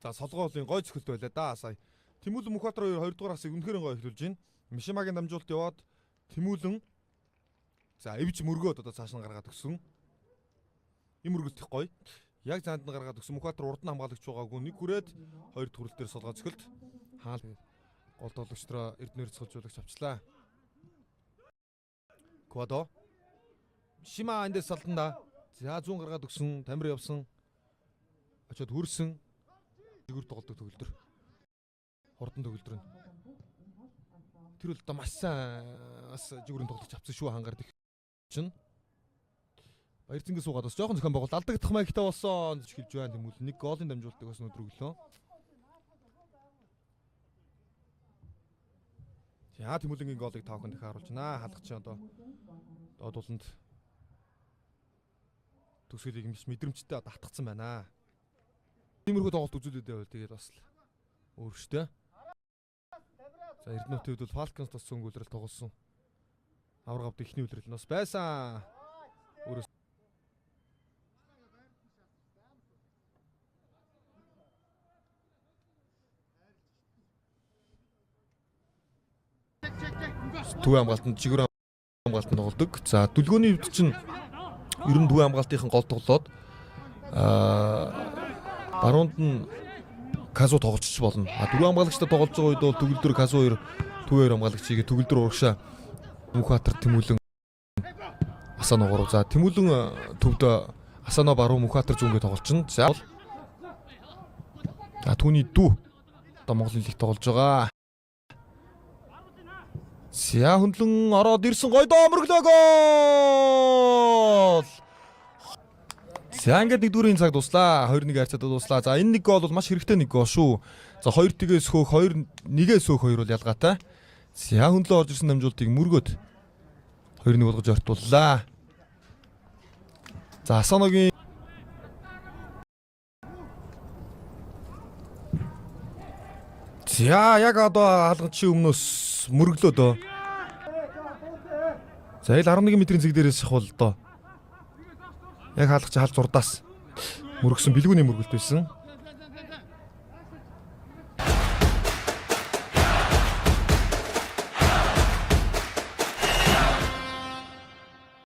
За солгоолын гой цохилт байлаа да сая. Тэмүүлэн Мухбаатар 2 дугаар хасыг үнэхээр гоё эхлүүлж байна. Мишимагийн дамжуулалт яваад Тэмүүлэн за эвж мөргөөд одоо цааш нь гаргаад өгсөн. Им мөргөлт их гоё. Яг заанд нь гаргаад өгсөн Мухбаатар урд нь хамгаалагч байгаагүй нэг хүрээд 2 төрөл дээр солгоо цохилт. Хаал гол тоглогчдроо Эрдэнэр цогцолжуулагч авчлаа. Квадо. Шима эндээс салтанда. За 100 гаргаад өгсөн, Тамир явсан. Очоод хүрсэн. Жигүүр тоглодог төгөлдөр. Хурдан төгөлдөр нь. Тэр бол маш сайн жигүүрийн тоглогч авсан шүү хангард их чинь. Баярцангаас суугаад бас жоохон зохион байгуулалт алдагдах маягтай болсон гэж хэлж байна. Тэмүүл нэг гоолын дамжуулалтыг бас өнөөдөр өглөө. За Тэмүүлэнгийн гоолыг таахын дахин харуулж байна. Халгач одоо дууланд төсөөлийг мэдрэмжтэй татгцсан байна. Тиймэрхүү тоглолт үзүүлээд байвал тэгээд бас өөрөөстэй. За Эрдэнэт хувьд бол Falcons бас цөөнгөлрөл тоглосон. Аврагавд ихний үлрэл нь бас байсан. Өөрөөс Түвэн хамгаалтанд жигүүр хамгаалтанд тоглодог. За дүлгөөний хувьд чинь ер нь түвэн хамгаалтынхан гол тоглоод баруунд нь Казу тоглолцож болно. Дөрөв хамгаалагчтай тоглож байгаа үед бол төгөлдөр Казу 2 түвээр хамгаалагчийг төгөлдөр урагшаа Мухбаатар Тэмүүлэн Асано гурав. За Тэмүүлэн төвд Асано баруун Мухбаатар зүүнгээ тоглолцно. За түүний дүү одоо Монголын лиг тоглож байгаа. За хөндлөн ороод ирсэн гоё доо мөрөглөө гол. За ингээд 1-4-ийн цаг дуслаа. 2-1 харьцаад дуслаа. За энэ нэг гол бол маш хэрэгтэй нэг гол шүү. За 2-1-ээс хөөх 2-1-ээс хөөх 2 бол ялгаатай. За хөндлөө орж ирсэн дамжуултыг мөргөөд 2-1 болгож ортууллаа. За Асаногийн за яг одоо хаалгачийн өмнөөс мөрөглөө дөө. За ил 11 метрийн зэг дээрээс шахвал доо. Яг хаалгач хаал зурдаас мөргсөн бэлгүүний мөргөлт байсан.